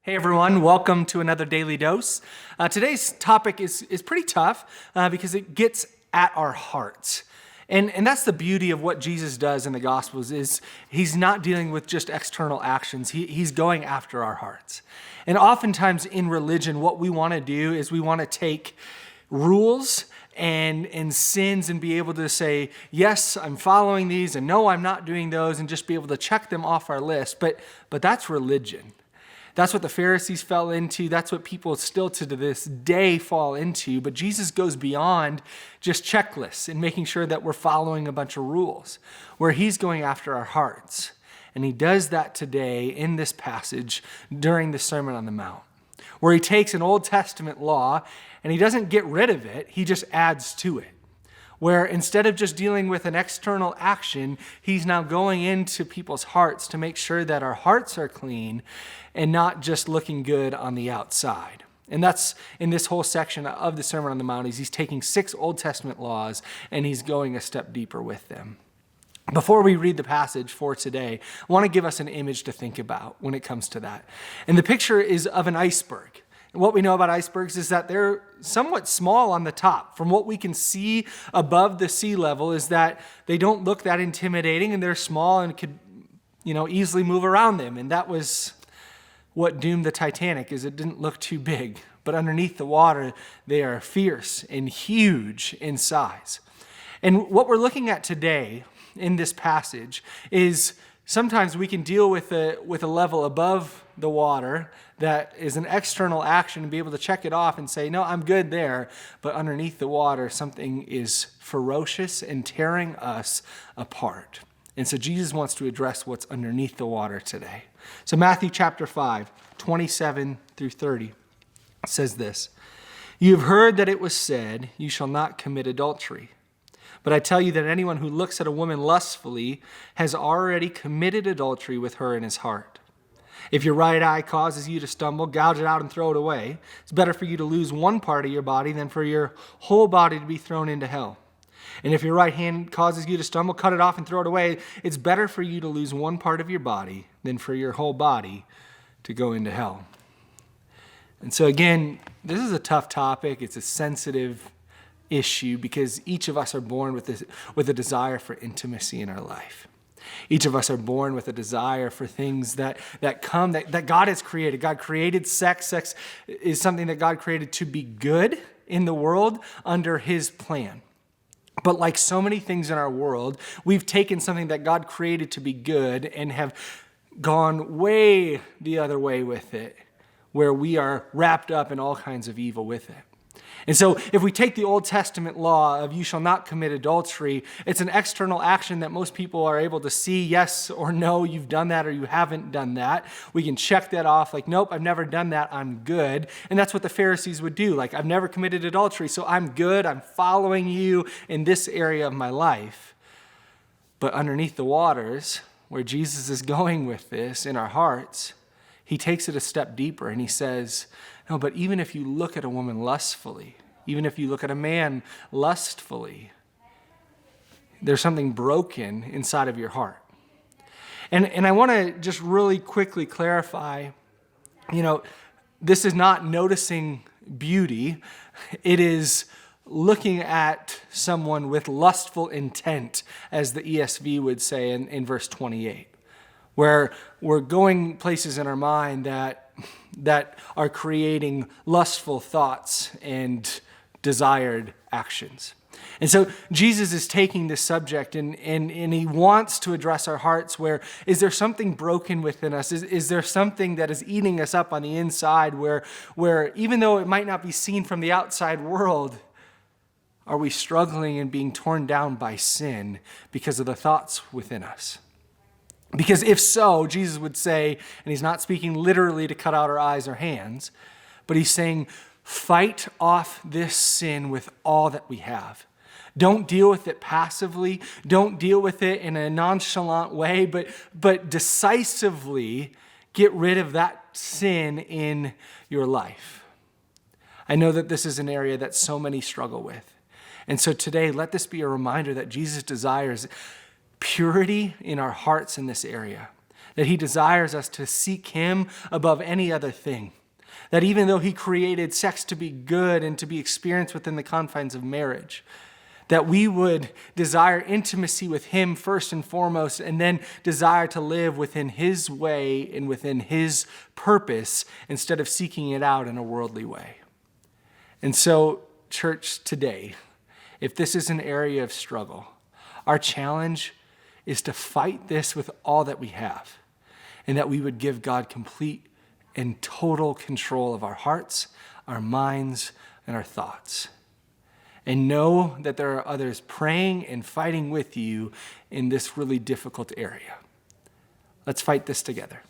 Hey everyone, welcome to another Daily Dose. Today's topic is pretty tough because it gets at our hearts. And that's the beauty of what Jesus does in the Gospels is he's not dealing with just external actions. He's going after our hearts. And oftentimes in religion, what we want to do is we want to take rules and sins and be able to say, yes, I'm following these, and no, I'm not doing those, and just be able to check them off our list. But that's religion. That's what the Pharisees fell into. That's what people still to this day fall into. But Jesus goes beyond just checklists and making sure that we're following a bunch of rules, where he's going after our hearts. And he does that today in this passage during the Sermon on the Mount, where he takes an Old Testament law and he doesn't get rid of it, he just adds to it. Where instead of just dealing with an external action, he's now going into people's hearts to make sure that our hearts are clean and not just looking good on the outside. And that's in this whole section of the Sermon on the Mount. He's taking 6 Old Testament laws and he's going a step deeper with them. Before we read the passage for today, I want to give us an image to think about when it comes to that. And the picture is of an iceberg. And what we know about icebergs is that they're somewhat small on the top. From what we can see above the sea level is that they don't look that intimidating and they're small and could, easily move around them. And that was what doomed the Titanic, is it didn't look too big. But underneath the water, they are fierce and huge in size. And what we're looking at today in this passage is sometimes we can deal with a level above the water that is an external action and be able to check it off and say, no, I'm good there. But underneath the water, something is ferocious and tearing us apart. And so Jesus wants to address what's underneath the water today. So Matthew chapter 5, 27 through 30 says this: "You have heard that it was said, 'You shall not commit adultery.' But I tell you that anyone who looks at a woman lustfully has already committed adultery with her in his heart. If your right eye causes you to stumble, gouge it out and throw it away. It's better for you to lose one part of your body than for your whole body to be thrown into hell. And if your right hand causes you to stumble, cut it off and throw it away. It's better for you to lose one part of your body than for your whole body to go into hell." And so again, this is a tough topic. It's a sensitive issue because each of us are born with a desire for intimacy in our life. Each of us are born with a desire for things that God has created. God created sex. Sex is something that God created to be good in the world under his plan. But like so many things in our world, we've taken something that God created to be good and have gone way the other way with it, where we are wrapped up in all kinds of evil with it. And so if we take the Old Testament law of you shall not commit adultery, it's an external action that most people are able to see, yes or no, you've done that or you haven't done that. We can check that off like, nope, I've never done that, I'm good. And that's what the Pharisees would do. Like, I've never committed adultery, so I'm good, I'm following you in this area of my life. But underneath the waters, where Jesus is going with this in our hearts, he takes it a step deeper and he says, no, but even if you look at a woman lustfully, even if you look at a man lustfully, there's something broken inside of your heart. And I want to just really quickly clarify, this is not noticing beauty. It is looking at someone with lustful intent, as the ESV would say in verse 28, where we're going places in our mind that are creating lustful thoughts and desired actions. And so Jesus is taking this subject and he wants to address our hearts where, is there something broken within us? Is there something that is eating us up on the inside where even though it might not be seen from the outside world, are we struggling and being torn down by sin because of the thoughts within us? Because if so, Jesus would say, and he's not speaking literally to cut out our eyes or hands, but he's saying, fight off this sin with all that we have. Don't deal with it passively. Don't deal with it in a nonchalant way, but decisively get rid of that sin in your life. I know that this is an area that so many struggle with. And so today, let this be a reminder that Jesus desires purity in our hearts in this area. that he desires us to seek him above any other thing. That even though he created sex to be good and to be experienced within the confines of marriage, that we would desire intimacy with him first and foremost, and then desire to live within his way and within his purpose instead of seeking it out in a worldly way. And so, church, today, if this is an area of struggle, our challenge is to fight this with all that we have, and that we would give God complete and total control of our hearts, our minds, and our thoughts. And know that there are others praying and fighting with you in this really difficult area. Let's fight this together.